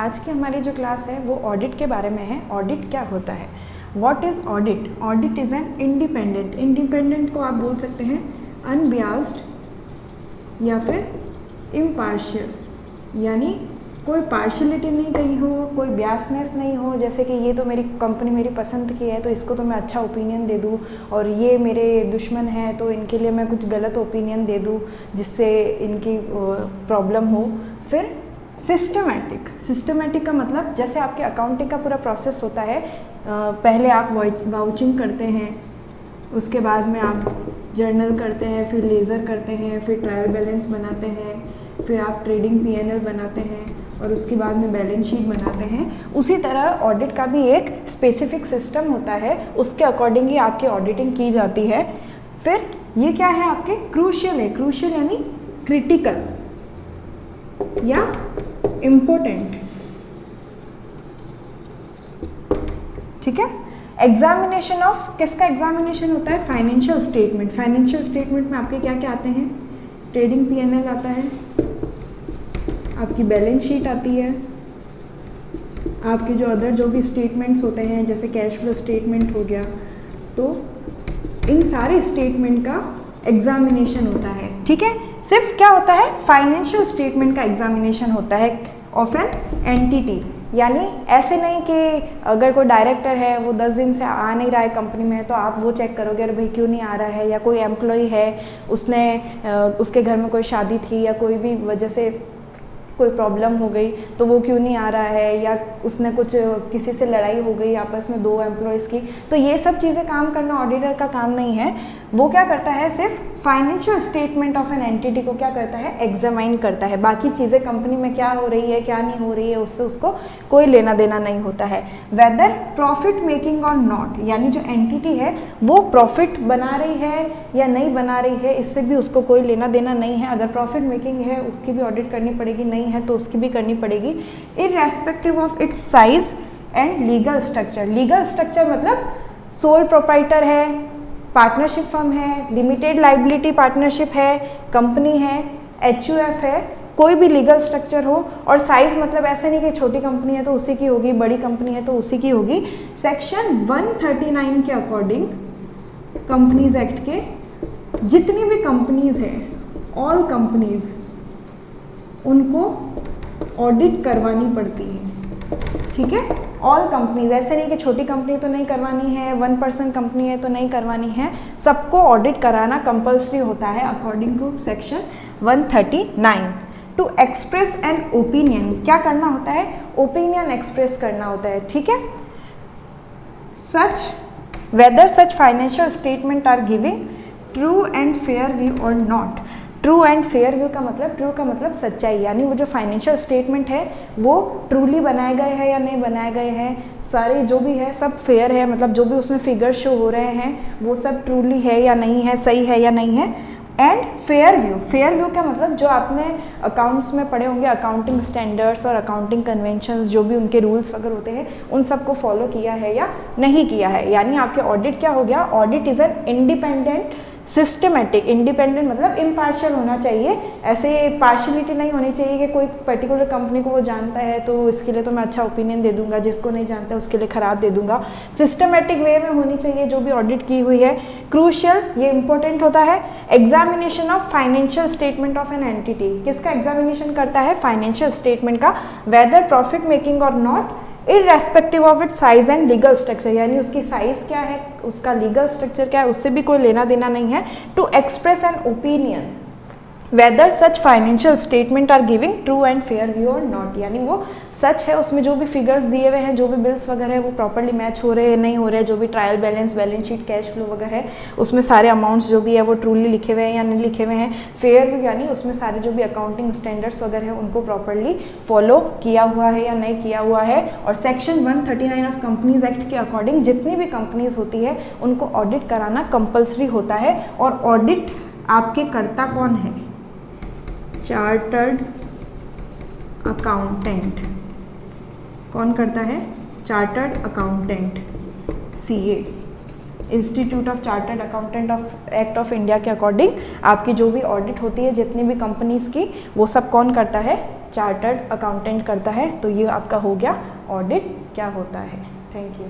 आज की हमारी जो क्लास है वो ऑडिट के बारे में है। ऑडिट क्या होता है? What is audit? Audit is an independent, independent को आप बोल सकते हैं अनबियास्ड या फिर इम्पार्शियल, यानी कोई पार्शलिटी नहीं कहीं हो, कोई बियासनेस नहीं हो, जैसे कि ये तो मेरी कंपनी मेरी पसंद की है तो इसको तो मैं अच्छा ओपिनियन दे दूँ, और ये मेरे दुश्मन है तो इनके लिए मैं कुछ गलत ओपिनियन दे दूँ जिससे इनकी प्रॉब्लम हो। फिर सिस्टमैटिक, सिस्टमैटिक का मतलब जैसे आपके अकाउंटिंग का पूरा प्रोसेस होता है, पहले आप वाउचिंग करते हैं, उसके बाद में आप जर्नल करते हैं, फिर लेज़र करते हैं, फिर ट्रायल बैलेंस बनाते हैं, फिर आप ट्रेडिंग P&L बनाते हैं और उसके बाद में बैलेंस शीट बनाते हैं। उसी तरह ऑडिट का भी एक स्पेसिफिक सिस्टम होता है, उसके अकॉर्डिंग ही आपकी ऑडिटिंग की जाती है। फिर ये क्या है आपके क्रूशियल है, क्रूशियल यानी क्रिटिकल या इम्पोर्टेंट, ठीक है। एग्जामिनेशन ऑफ किसका एग्जामिनेशन होता है? Financial statement. फाइनेंशियल स्टेटमेंट में आपके क्या क्या आते हैं? ट्रेडिंग P&L आता है, आपकी बैलेंस शीट आती है, आपके जो अदर जो भी स्टेटमेंट्स होते हैं जैसे कैश फ्लो स्टेटमेंट हो गया, तो इन सारे स्टेटमेंट का एग्जामिनेशन होता है, ठीक है। सिर्फ क्या होता है? फाइनेंशियल स्टेटमेंट का एग्जामिनेशन होता है ऑफ एन एंटिटी, यानी ऐसे नहीं कि अगर कोई डायरेक्टर है वो 10 दिन से आ नहीं रहा है कंपनी में तो आप वो चेक करोगे अरे भाई क्यों नहीं आ रहा है, या कोई एम्प्लॉय है उसने उसके घर में कोई शादी थी या कोई भी वजह से कोई प्रॉब्लम हो गई तो वो क्यों नहीं आ रहा है, या उसने कुछ किसी से लड़ाई हो गई आपस में 2 एम्प्लॉयज़ की, तो ये सब चीज़ें काम करना ऑडिटर का काम नहीं है। वो क्या करता है? सिर्फ financial statement of an entity को क्या करता है? एग्जामाइन करता है। बाकी चीज़ें कंपनी में क्या हो रही है क्या नहीं हो रही है उससे उसको कोई लेना देना नहीं होता है। वेदर प्रॉफिट मेकिंग और नॉट, यानी जो एंटिटी है वो प्रॉफिट बना रही है या नहीं बना रही है, इससे भी उसको कोई लेना देना नहीं है। अगर प्रॉफिट मेकिंग है उसकी भी ऑडिट करनी पड़ेगी, नहीं है तो उसकी भी करनी पड़ेगी, irrespective of its size and legal structure. Legal structure मतलब सोल प्रोप्राइटर है, पार्टनरशिप फर्म है, लिमिटेड लाइबिलिटी पार्टनरशिप है, कंपनी है, HUF है, कोई भी लीगल स्ट्रक्चर हो। और साइज मतलब ऐसे नहीं कि छोटी कंपनी है तो उसी की होगी, बड़ी कंपनी है तो उसी की होगी। सेक्शन 139 के अकॉर्डिंग कंपनीज एक्ट के जितनी भी कंपनीज हैं, ऑल कंपनीज, उनको ऑडिट करवानी पड़ती है, ठीक है। ऑल कंपनीज, ऐसे नहीं कि छोटी कंपनी तो नहीं करवानी है, 1% कंपनी है तो नहीं करवानी है, सबको ऑडिट कराना कंपल्सरी होता है according to section 139। To express an opinion, क्या करना होता है? ओपिनियन एक्सप्रेस करना होता है, ठीक है। Such whether such financial statement are giving true and fair view और not. True and fair view का मतलब, ट्रू का मतलब सच्चाई, यानी वो जो फाइनेंशियल स्टेटमेंट है वो ट्रूली बनाए गए हैं या नहीं बनाए गए हैं, सारे जो भी है सब फेयर है, मतलब जो भी उसमें फिगर शो हो रहे हैं वो सब ट्रूली है या नहीं है, सही है या नहीं है। And fair view, fair view का मतलब जो आपने अकाउंट्स में पढ़े होंगे, अकाउंटिंग स्टैंडर्ड्स और अकाउंटिंग कन्वेंशंस, जो भी उनके रूल्स वगैरह होते हैं उन सबको फॉलो किया है या नहीं किया है। यानी आपके ऑडिट क्या हो गया? Audit is an independent systematic, independent मतलब इम्पार्शियल होना चाहिए, ऐसे पार्शलिटी नहीं होनी चाहिए कि कोई पर्टिकुलर कंपनी को वो जानता है तो इसके लिए तो मैं अच्छा ओपिनियन दे दूंगा, जिसको नहीं जानता उसके लिए ख़राब दे दूंगा। सिस्टमेटिक वे में होनी चाहिए जो भी ऑडिट की हुई है। क्रूशियल, ये इंपॉर्टेंट होता है। Examination of financial statement of an entity, किसका एग्जामिनेशन करता है? फाइनेंशियल स्टेटमेंट का। वेदर प्रॉफिट मेकिंग और not, irrespective of it size and legal structure, यानी उसकी साइज क्या है, उसका लीगल स्ट्रक्चर क्या है, उससे भी कोई लेना देना नहीं है। To express an opinion whether such financial statement are giving true and fair view और नॉट, यानी वो सच है, उसमें जो भी फिगर्स दिए हुए हैं, जो भी बिल्स वगैरह है वो प्रॉपर्ली मैच हो रहे हैं नहीं हो रहे, जो भी trial balance, balance sheet, cash flow वगैरह है उसमें सारे अमाउंट्स जो भी है वो ट्रूली लिखे हुए हैं या नहीं लिखे हुए हैं। फेयर व्यू यानी उसमें सारे जो भी अकाउंटिंग स्टैंडर्ड्स वगैरह है उनको प्रॉपर्ली फॉलो किया हुआ है या नहीं किया हुआ है। और सेक्शन 139 ऑफ कंपनीज एक्ट के अकॉर्डिंग जितनी भी कंपनीज होती है उनको ऑडिट कराना कंपल्सरी होता है। और ऑडिट आपके करता कौन है? Chartered accountant. कौन करता है? Chartered accountant, CA, institute of chartered accountant of act of India के अकॉर्डिंग आपकी जो भी ऑडिट होती है जितनी भी कंपनीज की, वो सब कौन करता है? चार्टर्ड अकाउंटेंट करता है। तो ये आपका हो गया ऑडिट क्या होता है। Thank you.